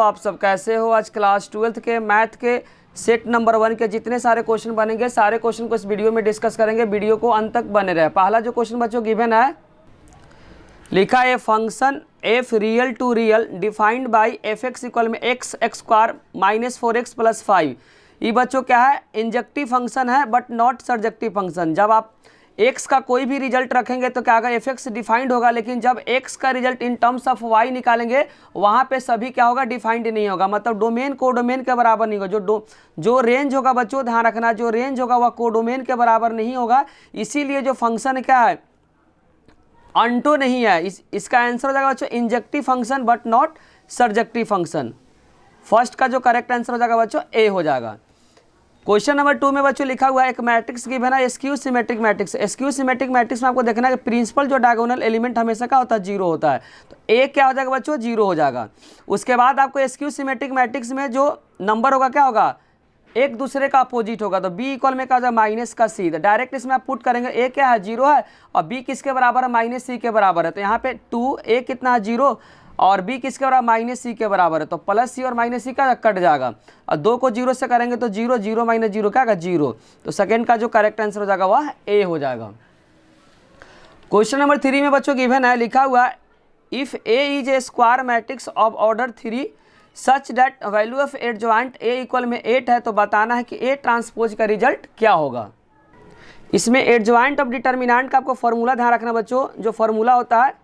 आप सब कैसे हो। आज क्लास 12th के मैथ के सेट नंबर 1 के जितने सारे क्वेश्चन बनेंगे सारे क्वेश्चन को इस वीडियो में डिस्कस करेंगे। वीडियो को अंत तक बने रहे। पहला जो क्वेश्चन बच्चों गिवन है, लिखा है function f real to real defined by f x equal में x x square minus 4x plus 5। ये बच्चों क्या है, इंजेक्टिव फंक्शन है बट नॉट सर्जेक्टिव फंक्शन। जब आप x का कोई भी रिजल्ट रखेंगे तो क्या होगा, एफ एक्स डिफाइंड होगा, लेकिन जब x का result in terms of y निकालेंगे वहाँ पे सभी क्या होगा, डिफाइंड नहीं होगा। मतलब डोमेन को डोमेन के बराबर नहीं होगा। जो रेंज होगा बच्चों ध्यान रखना, जो रेंज होगा वह कोडोमेन के बराबर नहीं होगा। इसीलिए जो फंक्शन क्या है, अंटो नहीं है। इसका आंसर हो जाएगा बच्चों injective function but not surjective function. First का जो करेक्ट आंसर हो जाएगा बच्चों ए हो जाएगा। क्वेश्चन नंबर 2 में बच्चों लिखा हुआ है एक मैट्रिक्स गिवन है, skew symmetric matrix. Skew symmetric matrix में आपको देखना है कि प्रिंसिपल जो डायगोनल एलिमेंट हमेशा क्या होता है, 0 होता है। तो ए क्या हो जाएगा बच्चों, 0 हो जाएगा। उसके बाद आपको स्क्यू सिमेट्रिक मैट्रिक्स में जो नंबर होगा क्या होगा, एक दूसरे का अपोजिट होगा। तो बी इक्वल में क्या हो जाएगा, माइनस का सी। तो डायरेक्ट इसमें आप पुट करेंगे, ए क्या है 0 है और बी किसके बराबर है, माइनस सी के बराबर है। तो यहाँ पे 2 ए कितना है 0 और बी किसके बराबर, माइनस सी के बराबर है। तो प्लस सी और माइनस सी का कट जाएगा और 2 को 0 से करेंगे तो 0 0 माइनस 0 क्या होगा 0। तो सेकंड का जो करेक्ट आंसर हो जाएगा वह ए हो जाएगा। क्वेश्चन नंबर 3 में बच्चों गिवन है, लिखा हुआ if A is a square matrix of order 3 such that value of adjoint A equal में 8 है, तो बताना है कि ए ट्रांसपोज का रिजल्ट क्या होगा। इसमें एडजॉइंट ऑफ डिटर्मिनेंट का आपको फॉर्मूला ध्यान रखना बच्चों। जो फॉर्मूला होता है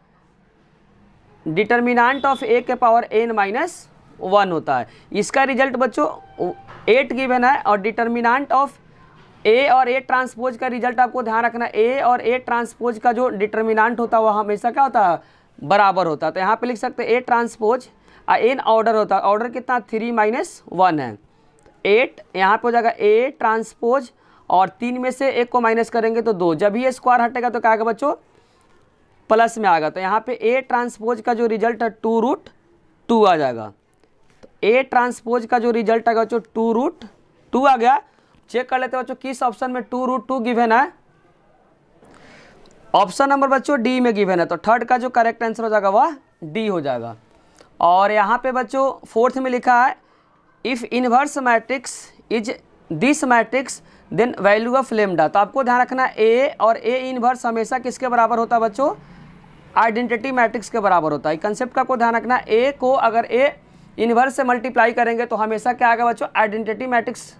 डिटर्मिनेंट ऑफ ए के पावर n माइनस 1 होता है। इसका रिजल्ट बच्चों 8 गिवन है और डिटर्मिनेंट ऑफ ए और ए ट्रांसपोज का रिजल्ट आपको ध्यान रखना, ए और ए ट्रांसपोज का जो डिटर्मिनेंट होता है वह हमेशा क्या होता है, बराबर होता है। तो यहाँ पे लिख सकते हैं ए ट्रांसपोज एन ऑर्डर होता है। ऑर्डर कितना 3 माइनस 1 है। 8 यहाँ पे हो जाएगा ए ट्रांसपोज और 3 में से 1 को माइनस करेंगे तो 2। जब ये स्क्वायर हटेगा तो क्या आएगा बच्चों, प्लस में आएगा। तो यहाँ पे ए ट्रांसपोज का जो रिजल्ट है 2√2 आ जाएगा। तो ए ट्रांसपोज का जो रिजल्ट आएगा बच्चों 2√2 आ गया। चेक कर लेते हैं बच्चों किस ऑप्शन में 2√2 गिवन है। ऑप्शन नंबर बच्चों डी में गिवन है। तो थर्ड का जो करेक्ट आंसर हो जाएगा वह डी हो जाएगा। और यहाँ पे बच्चों फोर्थ में लिखा है if inverse matrix is this matrix then value of lambda. तो आपको ध्यान रखना ए और ए इनवर्स हमेशा किसके बराबर होता है बच्चों, आइडेंटिटी मैट्रिक्स के बराबर होता है। कंसेप्ट का को ध्यान रखना, ए को अगर ए इनवर्स से मल्टीप्लाई करेंगे तो हमेशा क्या आएगा बच्चों, आइडेंटिटी मैट्रिक्स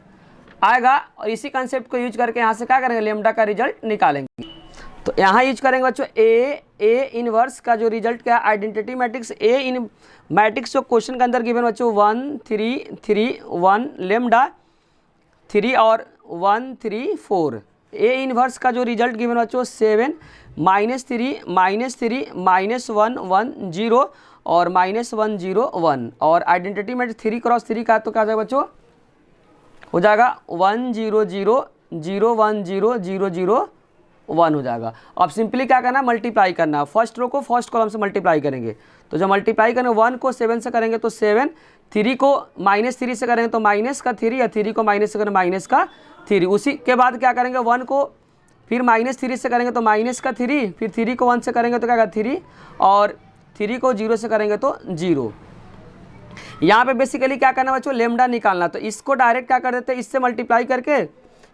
आएगा। और इसी कंसेप्ट को यूज करके यहाँ से क्या करेंगे, लेमडा का रिजल्ट निकालेंगे। तो यहाँ यूज करेंगे बच्चों ए इनवर्स का जो रिजल्ट क्या है, identity matrix A in matrix जो क्वेश्चन के अंदर गिवन बच्चों 1 3 3 1 लेमडा 3 और 1 3 4। ए इनवर्स का जो रिजल्ट गिवन बच्चों 7 -3 -3 -1 1 0 और -1 0 1। और आइडेंटिटी में 3 क्रॉस 3 का तो क्या जाएगा बच्चों, हो जाएगा 1 0 0 0 1 0 0 0 1 हो जाएगा। अब सिंपली क्या करना, मल्टीप्लाई करना। फर्स्ट रो को फर्स्ट कॉलम से मल्टीप्लाई करेंगे। तो जब मल्टीप्लाई करेंगे 1 को 7 से करेंगे तो 7, 3 को -3 से करेंगे तो माइनस का 3 या 3 को माइनस से करेंगे माइनस का 3। उसी के बाद क्या करेंगे, 1 को फिर -3 से करेंगे तो माइनस का 3, फिर 3 को 1 से करेंगे तो क्या होगा 3 और 3 को 0 से करेंगे तो 0। यहाँ पे बेसिकली क्या करना बच्चों, लेमडा निकालना। तो इसको डायरेक्ट क्या कर देते हैं, इससे मल्टीप्लाई करके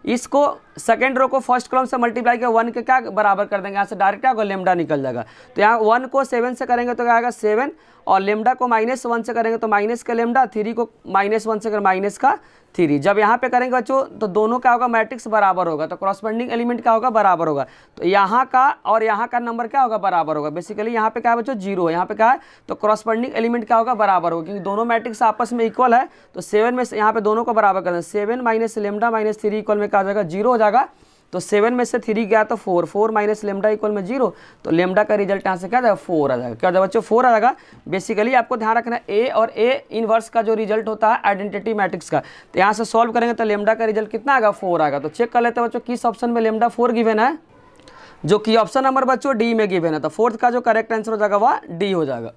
इसको सेकेंड रो को फर्स्ट कॉलम से मल्टीप्लाई कर 1 के क्या बराबर कर देंगे। यहाँ से डायरेक्ट क्या होगा, लेमडा निकल जाएगा। तो यहाँ 1 को 7 से करेंगे तो क्या आएगा 7 और लेमडा को -1 से करेंगे तो माइनस का लेमडा, 3 को -1 से करेंगे माइनस का 3। जब यहाँ पे करेंगे बच्चों तो दोनों क्या होगा, मैट्रिक्स बराबर होगा। तो क्रॉसपेंडिंग एलिमेंट क्या होगा, बराबर होगा। तो यहाँ का और यहाँ का नंबर क्या होगा, बराबर होगा। बेसिकली यहाँ पे क्या है बच्चों 0 है, यहाँ पे क्या है तो क्रॉसपेंडिंग एलिमेंट क्या होगा, बराबर होगा। क्योंकि दोनों मैट्रिक्स आपस में इक्वल है तो 7 में से यहाँ पे दोनों को बराबर कर दें। 7 माइनस लेमडा माइनस 3 इक्वल में क्या हो जाएगा, 0 हो जाएगा। तो 7 में से 3 गया तो 4, 4 माइनस लेमडा इक्वल में 0। तो लेमडा का रिजल्ट यहाँ से क्या आ जाएगा, 4 आ जाएगा। क्या आ जाएगा बच्चों, 4 आ जाएगा। बेसिकली आपको ध्यान रखना ए और ए इनवर्स का जो रिजल्ट होता है आइडेंटिटी मैट्रिक्स का, तो यहाँ से सॉल्व करेंगे तो लेमडा का रिजल्ट कितना आएगा, 4 आएगा। तो चेक कर लेते हैं बच्चों किस ऑप्शन में लेमडा 4 गिवन है, जो कि ऑप्शन नंबर बच्चों डी में गिवन है। तो फोर्थ का जो करेक्ट आंसर हो जाएगा वह डी हो जाएगा।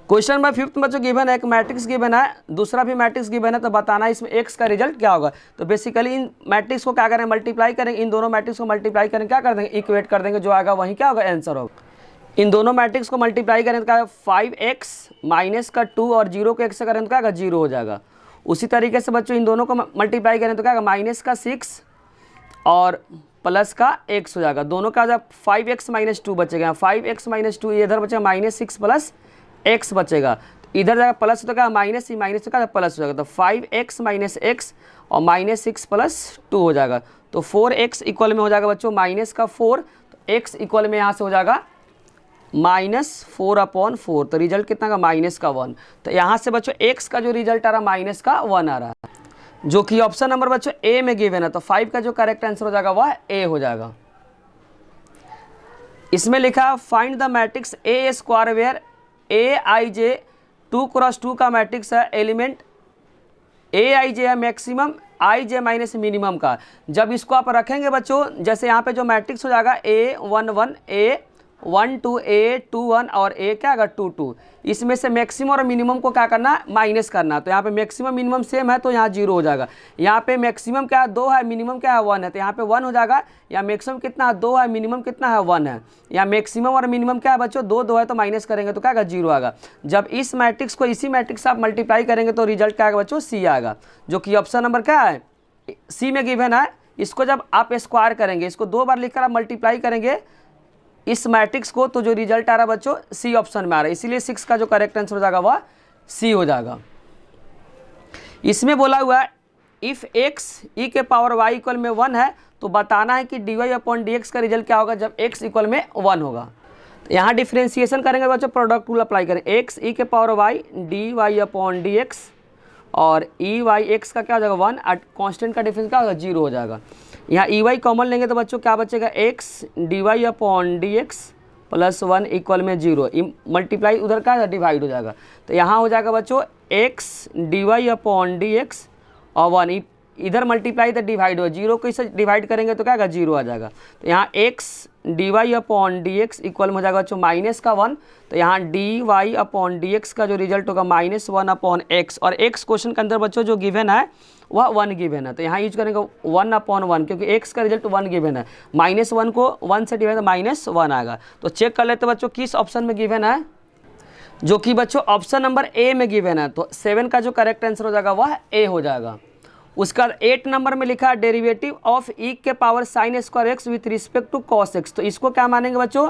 क्वेश्चन नंबर 5 बच्चों गिवन है, एक मैट्रिक्स गिवन है, दूसरा भी मैट्रिक्स गिवन है। तो बताना इसमें एक्स का रिजल्ट क्या होगा। तो बेसिकली इन मैट्रिक्स को क्या करें, मल्टीप्लाई करेंगे। इन दोनों मैट्रिक्स को मल्टीप्लाई करें क्या कर देंगे, इक्वेट कर देंगे। जो आएगा वही क्या होगा, आंसर होगा। इन दोनों मैट्रिक्स को मल्टीप्लाई करें तो क्या 5x माइनस का 2 और 0 को 1 से करें तो क्या 0 हो जाएगा। उसी तरीके से बच्चों इन दोनों को मल्टीप्लाई करें तो क्या माइनस का 6 और प्लस का x हो जाएगा। दोनों का जब 5x माइनस 2 बचेगा, 5x माइनस 2 इधर बचेगा माइनस 6 प्लस x बचेगा, इधर जाएगा प्लस तो क्या माइनस, माइनस का प्लस हो जाएगा, तो 5x माइनस x और माइनस 6 प्लस 2 हो जाएगा। तो 4x इक्वल में हो जाएगा बच्चों माइनस का 4, तो x इक्वल में यहाँ से हो जाएगा -4/4। तो रिजल्ट कितना का माइनस का 1। तो यहाँ से बच्चों x का जो रिजल्ट आ रहा है माइनस का 1 आ रहा है, जो कि ऑप्शन नंबर बच्चों ए में गिवन है। तो 5 का जो करेक्ट आंसर हो जाएगा वह ए हो जाएगा। इसमें लिखा find the matrix A square where aij 2x2 का मैट्रिक्स है, एलिमेंट aij है मैक्सिमम, ij माइनस मिनिमम का। जब इसको आप रखेंगे बच्चों, जैसे यहाँ पे जो मैट्रिक्स हो जाएगा a11 a12 a21 और a क्या आएगा 22, इसमें से मैक्सिमम और मिनिमम को क्या करना माइनस करना। तो यहाँ पे मैक्सिमम मिनिमम सेम है तो यहाँ 0 हो जाएगा। यहाँ पे मैक्सिमम क्या है 2 है, मिनिमम क्या है 1 है, तो यहाँ पे 1 हो जाएगा। यहाँ मैक्सिमम कितना है 2 है, मिनिमम कितना है 1 है। यहाँ मैक्सिमम और मिनिमम क्या है बच्चों 2 है, तो माइनस करेंगे तो क्या आएगा 0 आएगा। जब इस मैट्रिक्स को इसी मैट्रिक्स से आप मल्टीप्लाई करेंगे तो रिजल्ट क्या आएगा बच्चों सी आएगा, जो कि ऑप्शन नंबर क्या है सी में गिवन है। इसको जब आप स्क्वायर करेंगे, इसको 2 बार लिखकर आप मल्टीप्लाई करेंगे इस मैट्रिक्स को, तो जो रिजल्ट आ रहा है बच्चों सी ऑप्शन में आ रहा है, इसीलिए 6 का जो करेक्ट आंसर हो जाएगा वह सी हो जाएगा। इसमें बोला हुआ है इफ x e के पावर y इक्वल में 1 है तो बताना है कि dy/dx का रिजल्ट क्या होगा जब x इक्वल में 1 होगा। तो यहाँ डिफ्रेंसिएशन करेंगे बच्चों, प्रोडक्ट रूल अप्लाई करें, x e के पावर y dy/dx और e y x का क्या हो जाएगा 1, कांस्टेंट का डिफरेंस क्या होगा 0 हो जाएगा। यहाँ ई वाई कॉमन लेंगे तो बच्चों क्या बचेगा x dy/dx प्लस 1 इक्वल में 0, मल्टीप्लाई उधर क्या डिवाइड हो जाएगा। तो यहाँ हो जाएगा बच्चों x dy/dx और 1 इधर मल्टीप्लाई तो डिवाइड हो, 0 को इससे डिवाइड करेंगे तो क्या आएगा 0 आ जाएगा। तो यहाँ x dy/dx इक्वल में हो जाएगा बच्चों माइनस का 1, तो यहाँ dy/dx का जो रिजल्ट होगा -1/x, और x क्वेश्चन के अंदर बच्चों जो गिवन है वह 1 गिवन है, तो यहाँ यूज करेंगे 1/1 क्योंकि x का रिजल्ट 1 गिवन है, -1 को 1 से डिवाइड -1 आएगा। तो चेक कर लेते बच्चों किस ऑप्शन में गिवन है, जो कि बच्चों ऑप्शन नंबर ए में गिवन है। तो 7 का जो करेक्ट आंसर हो जाएगा वह ए हो जाएगा। उसका 8 नंबर में लिखा है डेरिवेटिव ऑफ e के power sin square x with respect to cos x। तो इसको क्या मानेंगे बच्चों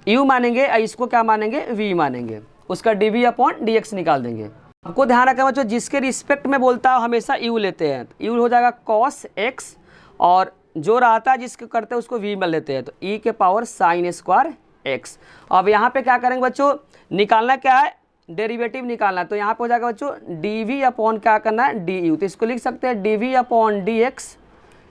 u मानेंगे, और इसको क्या मानेंगे v मानेंगे, उसका dv/dx निकाल देंगे। आपको ध्यान रखना बच्चों जिसके रिस्पेक्ट में बोलता है हमेशा u लेते हैं, तो u हो जाएगा cos x, और जो रहता है जिसके करते हैं उसको v में लेते हैं, तो e के पावर sin स्क्वायर x। अब यहाँ पे क्या करेंगे बच्चों, निकालना क्या है डेरिवेटिव निकालना है, तो यहाँ पे हो जाएगा बच्चों dv/ क्या करना है du, तो इसको लिख सकते हैं dv/dx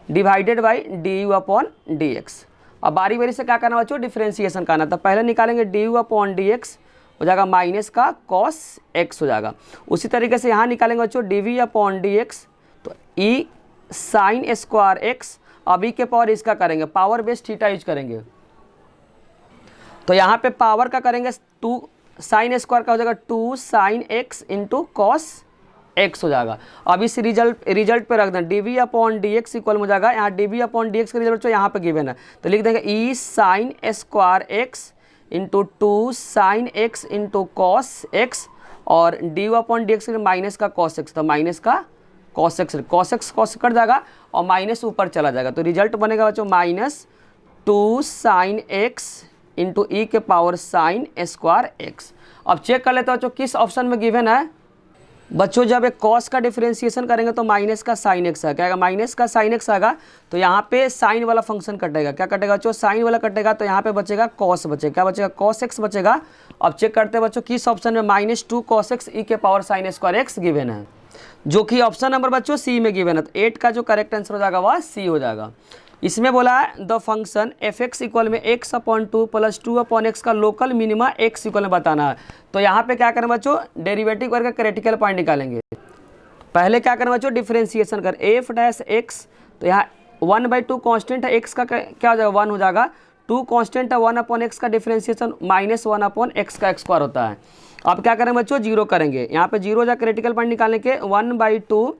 डिवाइडेड बाई du/dx। अब बारी बारी से क्या करना बच्चों डिफ्रेंसिएशन करना, तो पहले निकालेंगे du/dx हो जाएगा माइनस का cos x हो जाएगा। उसी तरीके से यहाँ निकालेंगे बच्चों dv/dx, तो e sin स्क्वायर x, अब e के पावर इसका करेंगे पावर बेस थीटा यूज करेंगे, तो यहाँ पे पावर का करेंगे 2 साइन स्क्वायर का हो जाएगा 2 sin x into cos x हो जाएगा। अब इस रिजल्ट पे रख दें dv/dx इक्वल हो जाएगा, यहाँ dv/dx का रिजल्ट यहाँ पे गिवन है, तो लिख देंगे e sin square x into 2 sin x into cos x, और du/dx माइनस का cos x, तो माइनस का cos x कट जाएगा और माइनस ऊपर चला जाएगा, तो रिजल्ट बनेगा बच्चों -2 sin x इंटू ई के पावर sin स्क्वायर x। अब चेक कर लेते हो बच्चों किस ऑप्शन में गिवन है। बच्चों जब एक cos का डिफरेंशिएशन करेंगे तो माइनस का sin x है, क्या आएगा माइनस का sin x आएगा, तो यहाँ पे साइन वाला फंक्शन कटेगा, क्या कटेगा बच्चों साइन वाला कटेगा, तो यहाँ पे बचेगा cos बचेगा, क्या बचेगा cos x बचेगा। अब चेक करते हैं बच्चों किस ऑप्शन में -2 cos x ई के power sin square x given है, जो कि ऑप्शन नंबर बच्चों सी में गिवन है। तो 8 का जो करेक्ट आंसर हो जाएगा वह सी हो जाएगा। इसमें बोला है द फंक्शन f(x) इक्वल में x/2 प्लस 2/x का लोकल मिनिमा x इक्वल में बताना है। तो यहाँ पे क्या करें बच्चों डेरिवेटिव करके क्रिटिकल पॉइंट निकालेंगे। पहले क्या करें बच्चों डिफरेंशिएशन कर f'(x), तो यहाँ 1/2 कांस्टेंट है, x का क्या हो जाएगा 1 हो जाएगा, 2 कांस्टेंट है 1/x का डिफरेंशिएशन -1/x का x² होता है। अब क्या करें बच्चों 0 करेंगे, यहाँ पे 0 जा क्रिटिकल पॉइंट निकालने के 1/2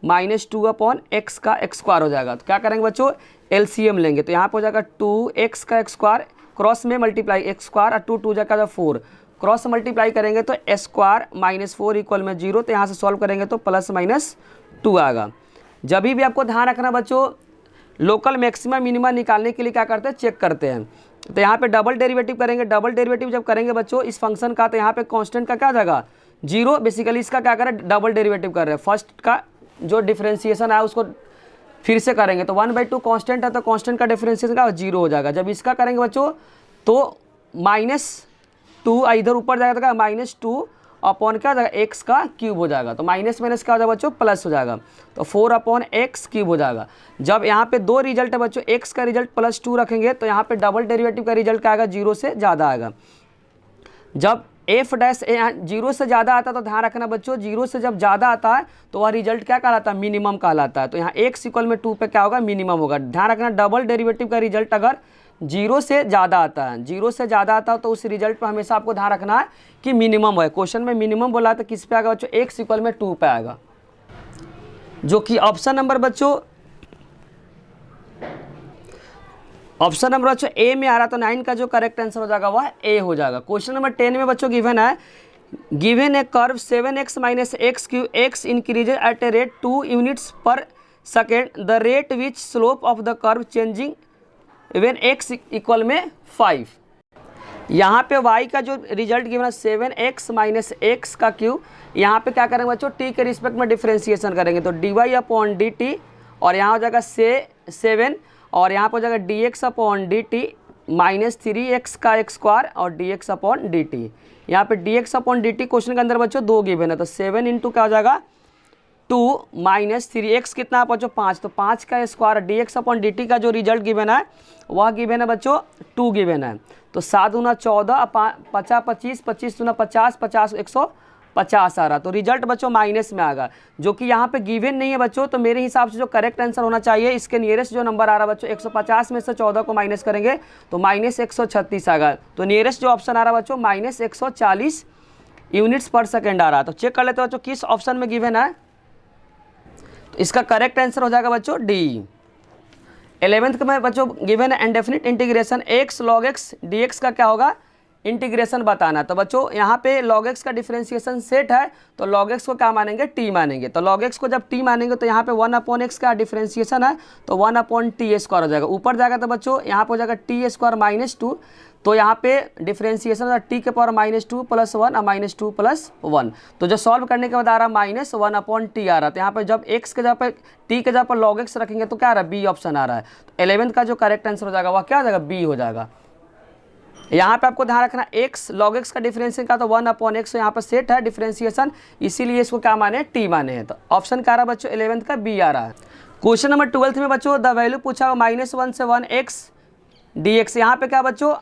-2/x का x² हो जाएगा। तो क्या करेंगे बच्चों एलसीएम लेंगे, तो यहाँ पे हो जाएगा 2x का x² क्रॉस में मल्टीप्लाई एक्स स्क्वायर और 2 जा का 4, क्रॉस मल्टीप्लाई करेंगे तो एक्स स्क्वायर -4 इक्वल में 0। तो यहाँ से सॉल्व करेंगे तो +-2 आएगा। जब भी आपको ध्यान रखना बच्चों, लोकल मैक्सिमम मिनिमम निकालने के लिए क्या करते हैं, चेक करते हैं। तो यहाँ पे डबल डेरिवेटिव करेंगे, डबल डेरिवेटिव जब करेंगे बच्चों इस फंक्शन का, तो यहाँ पे कांस्टेंट का क्या जाएगा 0। बेसिकली इसका क्या करें, डबल डेरिवेटिव कर रहे हैं, फर्स्ट का जो डिफरेंशिएशन है उसको फिर से करेंगे। तो 1/2 कांस्टेंट है तो कांस्टेंट का डिफरेंशिएशन का 0 हो जाएगा। जब इसका करेंगे बच्चों तो -2 इधर ऊपर जाएगा तो क्या -2 अपॉन क्या हो जाएगा एक्स का क्यूब हो जाएगा। तो माइनस माइनस क्या हो जाएगा बच्चों, प्लस हो जाएगा। तो 4 अपॉन एक्स क्यूब हो जाएगा। जब यहाँ पे दो रिजल्ट है बच्चों, एक्स का रिजल्ट +2 रखेंगे तो यहाँ पे डबल डेरिवेटिव का रिजल्ट क्या आएगा, 0 से ज़्यादा आएगा। जब एफ डैश 0 से ज़्यादा आता है तो ध्यान रखना बच्चों, 0 से जब ज़्यादा आता है तो वह रिजल्ट क्या कहलाता है, मिनिमम कहलाता है। तो यहाँ एक्स इक्वल में 2 पे क्या होगा, मिनिमम होगा। ध्यान रखना डबल डेरिवेटिव का रिजल्ट अगर 0 से ज़्यादा आता है, 0 से ज़्यादा आता है तो उस रिजल्ट पर हमेशा आपको ध्यान रखना है कि मिनिमम है। क्वेश्चन में मिनिमम बोला तो किस पे आएगा बच्चों, एक्स इक्वल में 2 पे आएगा, जो कि ऑप्शन नंबर बच्चों ए में आ रहा। तो 9 का जो करेक्ट आंसर हो जाएगा वह ए हो जाएगा। क्वेश्चन नंबर 10 में बच्चों गिवन है, given a curve 7x - x cube x increases at a rate 2 units per second, the rate which slope of the curve changing when x equal में 5। यहाँ पे y का जो रिजल्ट गिवन है 7x - x का Q, यहाँ पे क्या करेंगे बच्चों, t के रिस्पेक्ट में डिफ्रेंसिएशन करेंगे। तो dy/dt और यहाँ हो जाएगा 7 और यहाँ पर हो जाएगा dx/dt -3x का x स्क्वायर और dx/dt। यहाँ पे dx/dt क्वेश्चन के अंदर बच्चों 2 गिवन है। तो 7 इंटू क्या हो जाएगा 2 - 3x कितना है बच्चों 5, तो 5 का स्क्वायर। dx/dt का जो रिजल्ट गिवन है वह गिवन है बच्चों 2 गिवन है। तो 7 दूना 14, 5 25, 25 दूना 50, 50 150 आ रहा। तो रिजल्ट बच्चों माइनस में आएगा, जो कि यहाँ पे गिवन नहीं है बच्चों। तो मेरे हिसाब से जो करेक्ट आंसर होना चाहिए, इसके नियरेस्ट जो नंबर आ रहा है बच्चों 150 में से 14 को माइनस करेंगे तो -136 आएगा। तो नियरेस्ट जो ऑप्शन आ रहा है बच्चों -140 यूनिट्स पर सेकेंड आ रहा है। तो चेक कर लेते हैं बच्चों किस ऑप्शन में गिवन है। तो इसका करेक्ट आंसर हो जाएगा बच्चों डी। 11th में बच्चों गिवन है indefinite integration x log x dx का क्या होगा, इंटीग्रेशन बताना। तो बच्चों यहाँ पे log x का डिफरेंशिएशन सेट है, तो log x को क्या मानेंगे, t मानेंगे। तो log x को जब t मानेंगे तो यहाँ पे 1/x का डिफरेंशिएशन है तो 1/t स्क्वायर हो जाएगा। ऊपर जाएगा तो बच्चों यहाँ पे हो जाएगा t स्क्वायर -2, तो यहाँ पे डिफरेंशिएशन t के पावर -2 + 1 और -2 + 1। तो जो सॉल्व करने के बाद आ रहा -1/t आ रहा। तो यहाँ पर जब x के जगह पर t के जगह पर log x रखेंगे तो क्या आ रहा है, बी ऑप्शन आ रहा है। तो 11th का जो करेक्ट आंसर हो जाएगा वह क्या हो जाएगा, बी हो जाएगा। यहाँ पे आपको ध्यान रखना x log x का डिफरेंशिएशन का तो 1/x यहाँ पर सेट है डिफरेंशिएशन, इसीलिए इसको क्या माने, t माने हैं। तो ऑप्शन क्या आ रहा है बच्चों 11th का बी आ रहा है। क्वेश्चन नंबर 12th में बच्चों द वैल्यू पूछा -1 से 1x dx। यहाँ पे क्या बच्चों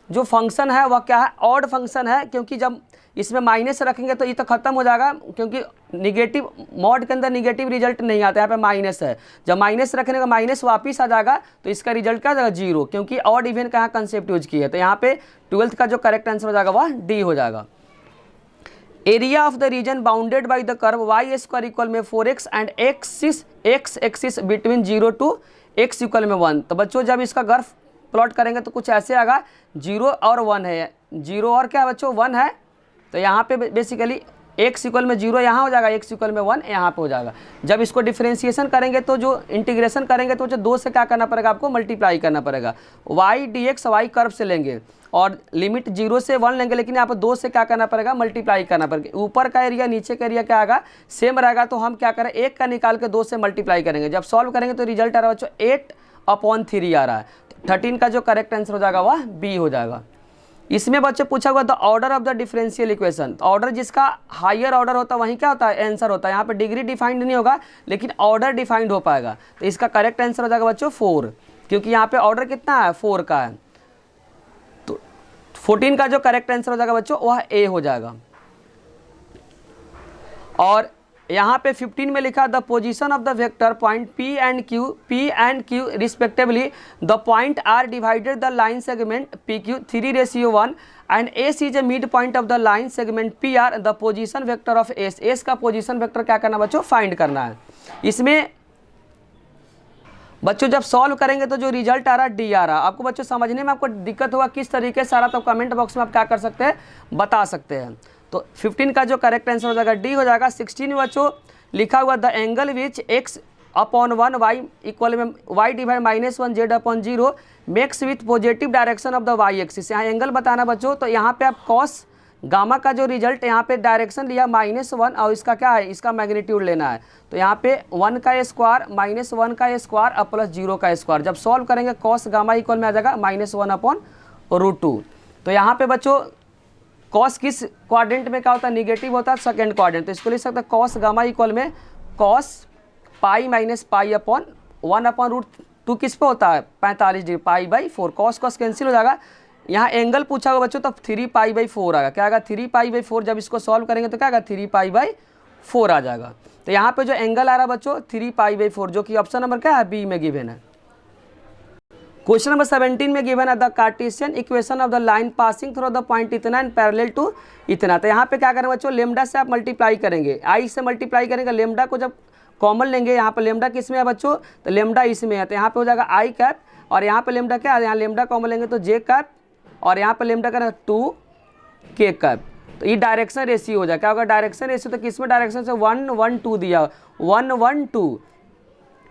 जो फंक्शन है वह क्या है, ऑड फंक्शन है, क्योंकि जब इसमें माइनस रखेंगे तो ये तो खत्म हो जाएगा, क्योंकि निगेटिव मॉड के अंदर निगेटिव रिजल्ट नहीं आता। यहाँ पे माइनस है, जब माइनस रखने का माइनस वापिस आ जाएगा तो इसका रिजल्ट क्या हो जाएगा, 0, क्योंकि ऑड इवन का यहाँ कंसेप्ट यूज किया है। तो यहाँ पे 12th का जो करेक्ट आंसर हो जाएगा वह डी हो जाएगा। Area of the reason bounded by the curve y² equal में 4x and x axis between 0 to x equal में 1। तो बच्चों जब इसका कर्व प्लॉट करेंगे तो कुछ ऐसे आएगा, 0 और 1 है, 0 और क्या बच्चों 1 है। तो यहाँ पे बेसिकली x इक्वल में 0 यहाँ हो जाएगा, x इक्वल में 1 यहाँ पे हो जाएगा। जब इसको डिफरेंशिएशन करेंगे तो जो इंटीग्रेशन करेंगे तो जो 2 से क्या करना पड़ेगा, आपको मल्टीप्लाई करना पड़ेगा। y dx y कर्व से लेंगे और लिमिट 0 से 1 लेंगे, लेकिन यहाँ पर 2 से क्या करना पड़ेगा, मल्टीप्लाई करना पड़ेगा। ऊपर का एरिया नीचे का एरिया क्या आएगा, सेम रहेगा। तो हम क्या करें, 1 का निकाल के 2 से मल्टीप्लाई करेंगे। जब सॉल्व करेंगे तो रिजल्ट आ रहा है बच्चों 8/3 आ रहा है। 13 का जो करेक्ट आंसर हो जाएगा वह बी हो जाएगा। इसमें बच्चे पूछा हुआ the order of the differential equation. Order जिसका हायर ऑर्डर होता है वहीं क्या होता है, आंसर होता है। यहाँ पे डिग्री डिफाइंड नहीं होगा, लेकिन ऑर्डर डिफाइंड हो पाएगा। तो इसका करेक्ट आंसर हो जाएगा बच्चों 4, क्योंकि यहाँ पे ऑर्डर कितना है, 4 का है। तो 14 का जो करेक्ट आंसर हो जाएगा बच्चों वह ए हो जाएगा। और यहाँ पे 15 में लिखा the position of the vector point P and Q respectively, the point R divided the line segment PQ 3:1 and S is a mid point of the line segment PR, the position vector of S का position vector क्या करना बच्चों, find करना है। इसमें बच्चों जब solve करेंगे तो जो रिजल्ट आ रहा है डी आ रहा है। आपको बच्चों समझने में आपको दिक्कत होगा किस तरीके से आ रहा, तो कमेंट बॉक्स में आप क्या कर सकते हैं, बता सकते हैं। तो 15 का जो करेक्ट आंसर हो जाएगा डी हो जाएगा। 16 में बच्चों लिखा हुआ the angle which x/1 y equal में y divide -1 z/0 makes with positive direction of the y axis. यहाँ एंगल बताना बच्चों, तो यहाँ पे आप कॉस गामा का जो रिजल्ट यहाँ पे डायरेक्शन लिया -1 और इसका क्या है, इसका मैग्नीट्यूड लेना है। तो यहाँ पे 1 का स्क्वायर -1 का स्क्वायर और प्लस 0 का स्क्वायर। जब सॉल्व करेंगे कॉस गामा इक्वल में आ जाएगा -1/√2। तो यहाँ पे बच्चों कॉस किस क्वाड्रेंट में क्या होता है, निगेटिव होता है, सेकंड क्वाड्रेंट। तो इसको लिख सकते हैं कॉस गामा इक्वल में cos pi minus pi upon 1/√2 किस पे होता है, 45 डिग्री, पाई/4। कॉस कैंसिल हो जाएगा। यहाँ एंगल पूछा होगा बच्चों तो 3π/4 आएगा। क्या आएगा, 3π/4। जब इसको सॉल्व करेंगे तो क्या आएगा, 3π/4 आ जाएगा। तो यहाँ पे जो एंगल आ रहा है बच्चों 3π/4, जो कि ऑप्शन नंबर क्या है, बी में गिवन है। क्वेश्चन नंबर 17 में गिवन है the Cartesian equation of the line passing through the point इतना एंड पैरेलल टू इतना। तो यहाँ पे क्या करेंगे बच्चों, लेमडा से आप मल्टीप्लाई करेंगे, आई से मल्टीप्लाई करेंगे। लेमडा को जब कॉमन लेंगे, यहाँ पे लेमडा किस में है बच्चों, तो लेमडा इसमें है। तो यहाँ पे हो जाएगा आई कैप, और यहाँ पे लेमडा क्या है, यहाँ लेमडा कॉमन लेंगे तो जे कैप, और यहाँ पे लेमडा का 2 के कैप। तो ये डायरेक्शन रेशियो हो जाए। क्या होगा, डायरेक्शन रेशियो, तो किस में डायरेक्शन से 1 1 2 दिया, 1 1 2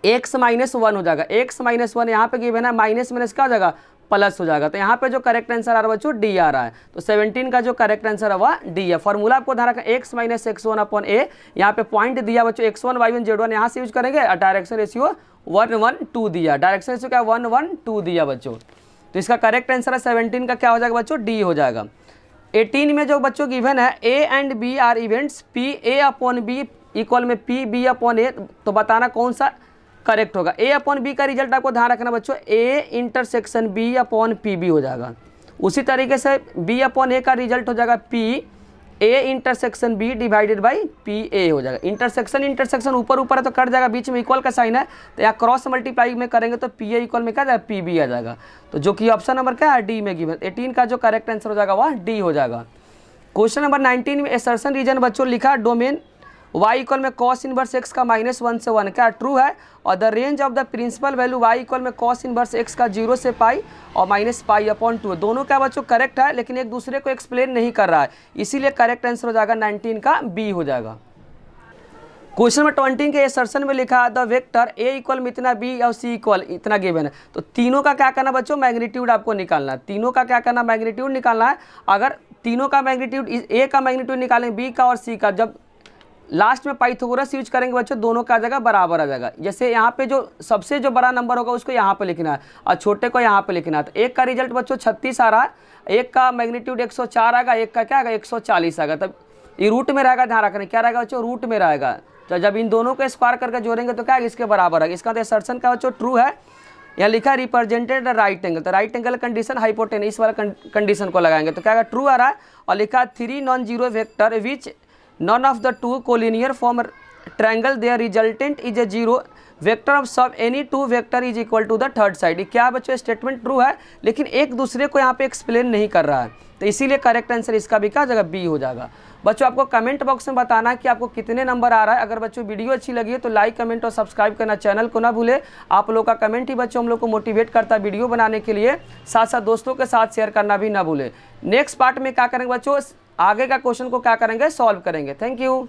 x-1 हो जाएगा। x-1 यहाँ पे गिवन है, माइनस माइनस क्या हो जाएगा, प्लस हो जाएगा। तो यहाँ पे जो करेक्ट आंसर आ रहा है बच्चों डी आ रहा है। तो 17 का जो करेक्ट आंसर है वह डी है। फॉर्मूला आपको ध्यान रखना, x - x1/a। यहाँ पे पॉइंट दिया बच्चों x1 y1 z1, यहाँ से यूज करेंगे। और डायरेक्शन रेशियो 1 1 2 दिया, डायरेक्शन रेशियो क्या 1 1 2 दिया बच्चों। तो इसका करेक्ट आंसर है 17 का क्या हो जाएगा बच्चों, डी हो जाएगा। 18 में जो बच्चों गिवन है A and B are events PA/B equal में PB/A, तो बताना कौन सा करेक्ट होगा। A/B का रिजल्ट आपको ध्यान रखना बच्चों, A B/PB हो जाएगा। उसी तरीके से B/A का रिजल्ट हो जाएगा A/B डिवाइडेड बाई PA हो जाएगा। इंटरसेक्शन ऊपर ऊपर है तो कट जाएगा, बीच में इक्वल का साइन है, तो यहाँ क्रॉस मल्टीप्लाई में करेंगे तो PA इक्वल में क्या जाएगा, PB आ जाएगा। तो जो कि ऑप्शन नंबर क्या है, डी में गिवन। 18 का जो करेक्ट आंसर हो जाएगा वह डी हो जाएगा। क्वेश्चन नंबर 19 में असर्शन रीजन बच्चों लिखा, डोमेन y इक्वल में cos इनवर्स x का -1 से 1 क्या ट्रू है, और the range of the principal value y equal में cos इनवर्स x का 0 से पाई और -π/2। दोनों क्या बच्चों करेक्ट है, लेकिन एक दूसरे को एक्सप्लेन नहीं कर रहा है, इसीलिए करेक्ट आंसर हो जाएगा 19 का बी हो जाएगा। क्वेश्चन नंबर 20 के असर्शन में लिखा है द वेक्टर a इक्वल में इतना, b और c इक्वल इतना गिवन है। तो तीनों का क्या करना बच्चों, मैग्नीट्यूड आपको निकालना है। तीनों का क्या करना, मैग्नीट्यूड निकालना है। अगर तीनों का मैग्नीट्यूड, a का मैग्नीट्यूड निकालें, b का और c का, जब लास्ट में पाइथागोरस यूज करेंगे बच्चों दोनों का आ जाएगा बराबर आ जाएगा। जैसे यहाँ पे जो सबसे जो बड़ा नंबर होगा उसको यहाँ पे लिखना है और छोटे को यहाँ पे लिखना है। तो एक का रिजल्ट बच्चों 36 आ रहा है, एक का मैग्नीट्यूड 104 आएगा, एक का क्या आएगा 140 आएगा। तब ये रूट में रहेगा, ध्यान रखना क्या रहेगा बच्चों, रूट में रहेगा। तो जब इन दोनों को स्क्वायर करके जोड़ेंगे तो क्या है, इसके बराबर है। इसका तो असर्शन का बच्चों ट्रू है। यहाँ लिखा है रिप्रेजेंटेड राइट एंगल, तो राइट एंगल कंडीशन हाइपोटेनस, इस वाला कंडीशन को लगाएंगे तो क्या आएगा, ट्रू आ रहा है। और लिखा है 3 non zero vector which none of the two collinear form triangle their resultant is a zero vector of sub any two vector is equal to the third side। क्या बच्चों स्टेटमेंट ट्रू है, लेकिन एक दूसरे को यहाँ पे एक्सप्लेन नहीं कर रहा है, तो इसीलिए करेक्ट आंसर इसका भी क्या जगह बी हो जाएगा। बच्चों आपको कमेंट बॉक्स में बताना है कि आपको कितने नंबर आ रहा है। अगर बच्चों वीडियो अच्छी लगी है तो लाइक कमेंट और सब्सक्राइब करना चैनल को ना भूले। आप लोगों का कमेंट ही बच्चों हम लोग को मोटिवेट करता है वीडियो बनाने के लिए, साथ साथ दोस्तों के साथ शेयर करना भी ना भूले। नेक्स्ट पार्ट में क्या करेंगे बच्चों, आगे का क्वेश्चन को क्या करेंगे, सॉल्व करेंगे। Thank you.